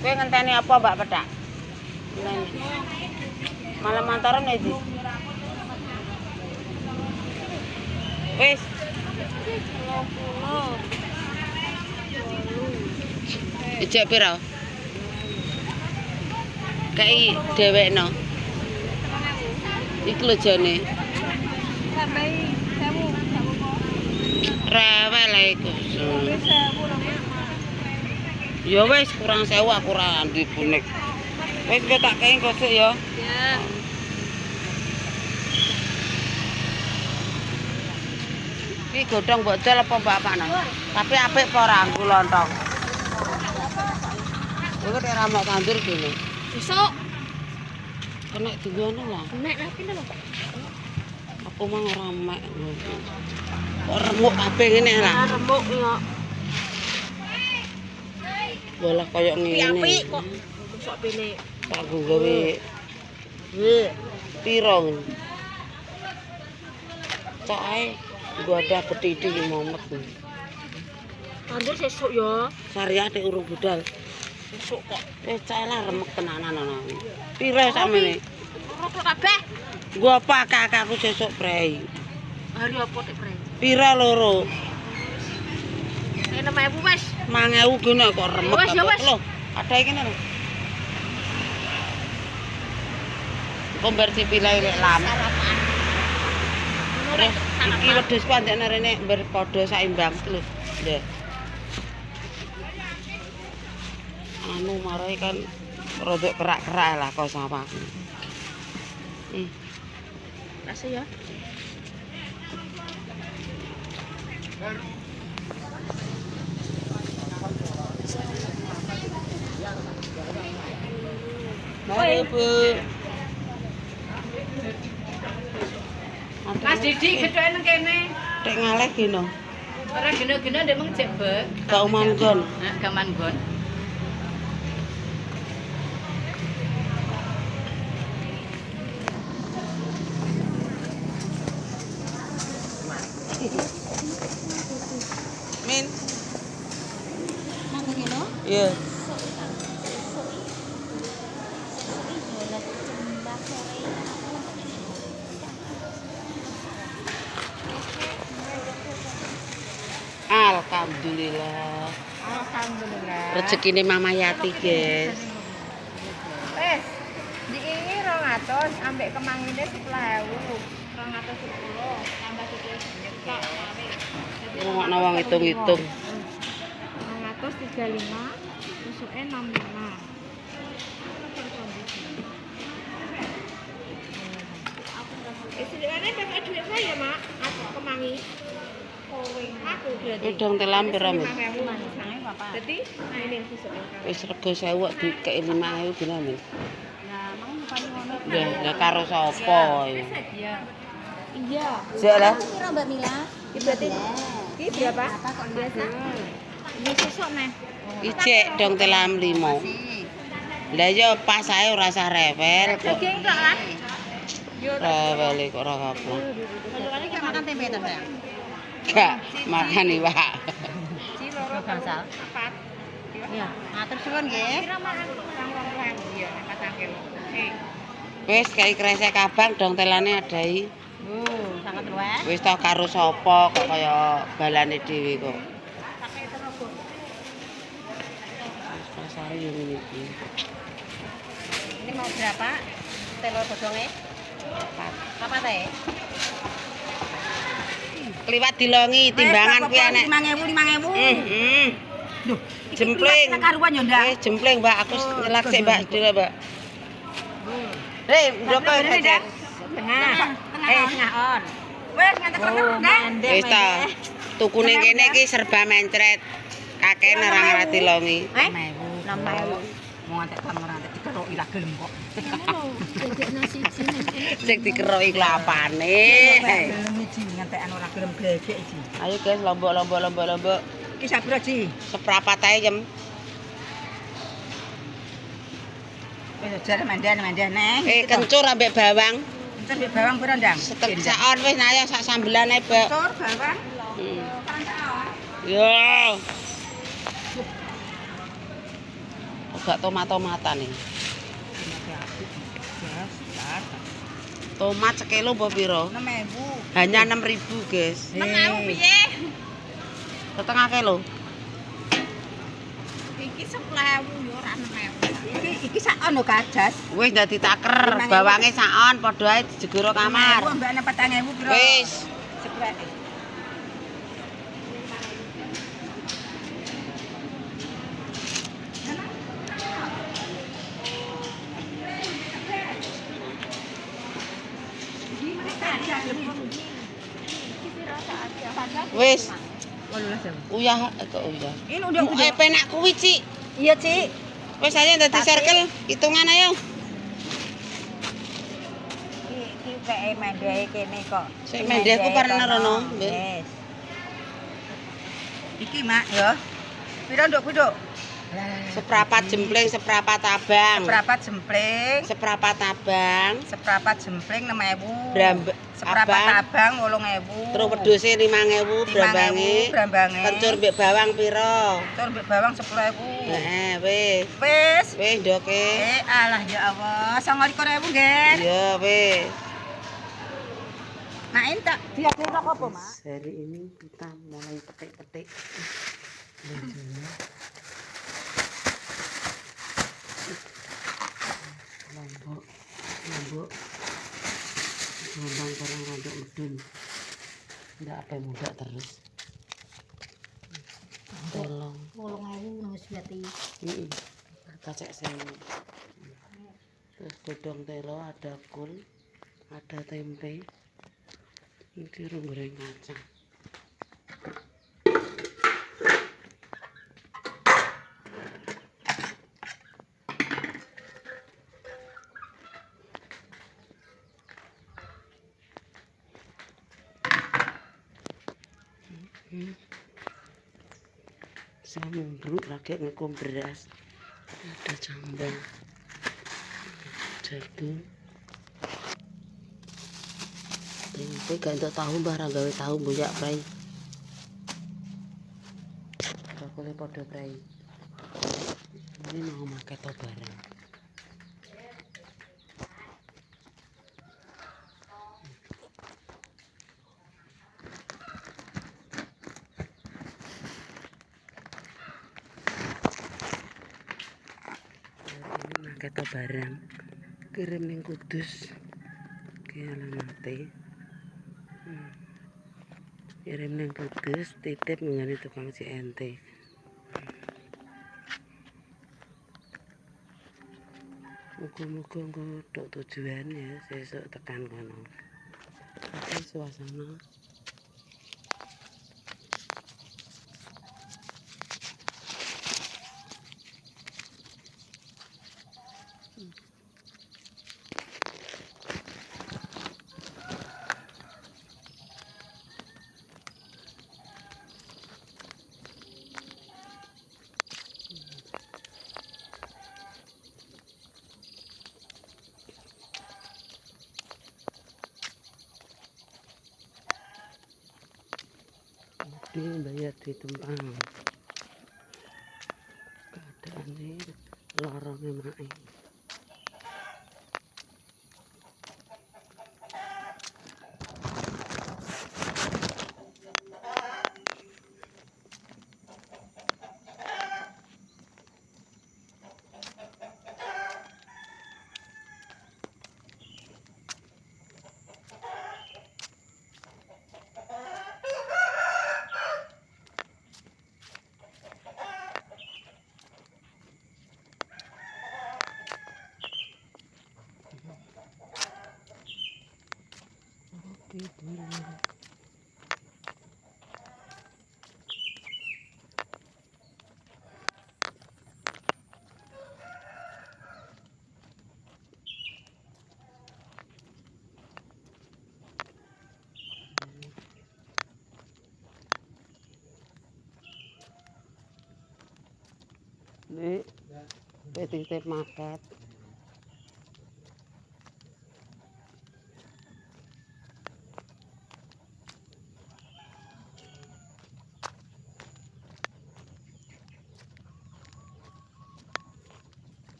Kowe ngenteni apa, Mbak Pedak? Malam mantaran iki. Wis. Ijek pira? Kayak dhewekno. Iku lho jane. Tambahi 1000, Rewel iku. Ya wis kurang 1000 aku ora duwe bonek. Wis kowe tak kei kok ya. Ya. Iki godhong mbok dol apa mbak Pakno? Tapi apik apa ora nggo lontong. Kowe nek ra mek tandur kene. Besok Kena digono lah. nek rapi lho. Aku mah ora mek. Kok remuk kabeh ngene lah. Remuk ya. Walah koyo ngene. Apik kok. Besok pene. Tak gawe. Piro ngene? Cok ae gua ada petiti momet. Tandur sesuk ya. Syariah nek urung budal. Besok kok. Cek lah remek tenanan ana. Piro samene? Rokok kabeh. Gua apa kakak aku sesuk prei. Hari apa tek pre? Piro loro? Nek 6000 wis. 5000 gene kok remek. Wes, ya wes. Lho, ada iki lho. Konversi pilih lek lam. Terus iki wedhus pandekne rene mber padha saimbang lho. Ndek. Anu marai kan rodok kerak-kerak lah kok sama. Kasih ya. Mari Bu. Mas Didi gedhoke nang kene. Tek ngaleh gino. Ora geno-geno ndek mung cek bek. Gak manggon. Nah, gak manggon. Min. Manggon ngene. Iya. Alhamdulillah. Alhamdulillah. Rezekine Mama Yati, guys. Wes. Diingi 200 ambek kemangine 10.000. 210 tambah 1 nyekak. Ngomongno wong hitung-hitung. 235 susuke 65. Istilahnya dapat duit saya, Mak. Aku kemangi. Aku berarti. Udang telam pira, Min? Jadi, nah ini yang susuke. Wis rego 1000 dikek 5000 gene, Min. Nah, mau bukan ngono. Lah karo sapa ya? Iya. Iya. Sik lah. Kira Mbak Mila. Ini berarti ini berapa? Kok biasa? Ini susuk nih. Ijek dong telam 5. Lah ya pas ae ora usah rewel kok. Daging tok kan? Yo. Rewel kok ora apa. Pojokane kita makan tempe to, Mbak. Gak makan iwak. Ci loro gansal. 4. Iya. Matur suwun nggih. Kira makan Kang 20.000 ya, 4 kilo. Wis kayak kresek kabang dong telane adai. Sangat luas. Wis tau karo sapa kok kaya balane dhewe kok. Pakai terogo. Wis pasare yo ngene iki. Ini mau berapa? Telur bodongnya? 4. Apa teh? Kliwat dilongi timbangan kuwi enek. 5.000. Duh, jempling. Karuan yo ndak. Wis jempling, Mbak. Aku nyelak sik, Mbak. Dhewe, Mbak. Hei, ndoko aja. Tengah. Tengah on. Wes ngantek tenan. Wis ta. Tukune kene iki serba mencret. Kakek nerang ora dilongi. 6.000. Mau ngantek kamar ngantek dikeroki lah gelem kok. Sing dikeroki klapane. Gelem iki ngantekan ora gelem gledek iki. Ayo guys, lombok. Iki sabra Ji. Seprapat ae jem. Wis jare mandan neh. Kencur ambek bawang. Kencur ambek bawang pira, Ndang? Setengah saon wis nah ya sak sambelane, Mbak. Kencur bawang. Yo. Agak tomat-tomatan nih. Tomat sekilo apa piro? 6.000. Hanya 6.000, guys. 6.000 piye? Setengah kilo. Iki 10.000 yo ora 6.000. Iki sakon lho kajas. Wis dadi taker, bawange sakon padha ae dijegoro kamar. 5.000 mbak 4.000 piro? Wis. Sebrake. Wis. 18.000. Uyah kok uyah. Ini udah. Penak kuwi, Cik. Iya, Cik. Wis aja dadi circle, hitungan ayo. Iki kayak mendehe kene kok. Sik mendeku parene rono. Wis. Iki, Mak, ya. Piro, Nduk, Nduk? Seprapat jempling, seprapat abang. Seprapat jempling. Seprapat abang. Seprapat jempling 6.000. Seprapat Abang. abang 8.000. Terus wedhuse 5.000 brambange. Brambange. Kencur mbek bawang piro? Kencur mbek bawang 10.000. Heeh, wis. Wis. Wis ndoke. Alah ya Allah, 29.000, Nggih. Ya wis. Nah, ini tak dia apa, Mak? Hari ini kita mulai petik-petik. Lombok. Lombang barang rontok medun. Ndak apa muda terus. Tolong. 8.000 wis berarti. Heeh. Kacek sewu. Terus godhong telo, ada kul, ada tempe. Iki goreng kacang. Samundruk rakyat ngekum beras. Ada cambang. Jagung. Tempe gak entuk tahu mbah ra gawe tahu mbuyak prai. Bakule padha prai. Ini mau make to bareng. Keto barang kirim ning Kudus ki alamate kirim ning Kudus titip ngene tukang CNT muga-muga engko tok tujuan ya sesuk tekan kono tapi suasana ini bayar di tempat keadaannya lorongnya mae ini titip market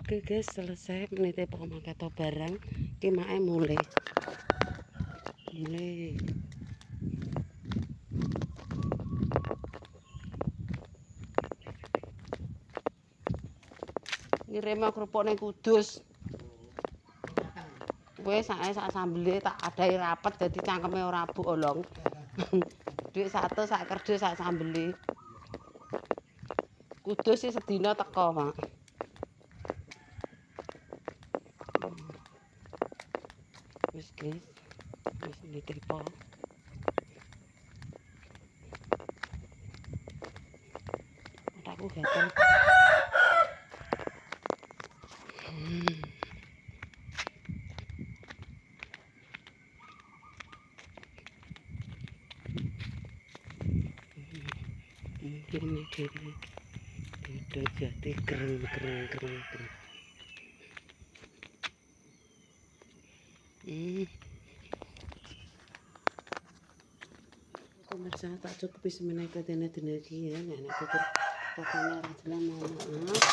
Oke guys, selesai meniti pemakai barang. Ki mae mulai. Ngirim kerupuk ning Kudus. Kowe sak sambele tak adahi rapet dadi cangkeme ora bolong. Dhuwit 100 sak kerdus sak sambele. Kudus sih sedina teko, Pak. Wis guys. Wis ditepo. Otakku gatel. Ini kiri. Udah jadi keren. Pemirsa tak cukupi semenai katanya dinagi ya, nek tutur katanya rajulan mohon maaf.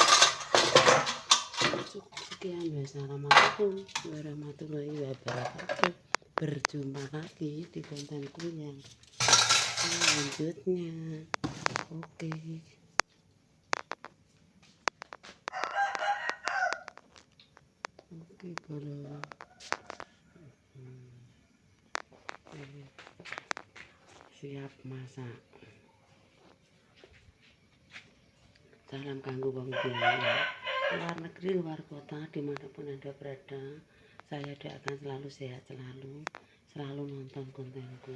Cukup sekian, wassalamualaikum warahmatullahi wabarakatuh. Berjumpa lagi di kontenku yang selanjutnya. Oke. Oke, boleh. Siap masak. Salam kanggo wong biaya, luar negeri, luar kota, dimanapun Anda berada. Saya doakan selalu sehat, selalu nonton kontenku.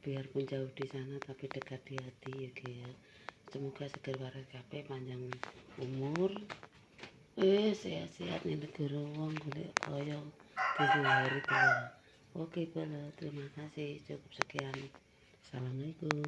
Biarpun jauh di sana tapi dekat di hati ya guys. Semoga seger waras kabeh, panjang umur. Sehat-sehat ning negara wong golek kaya dhewe hari tua. Oke, terima kasih. Cukup sekian. Assalamualaikum.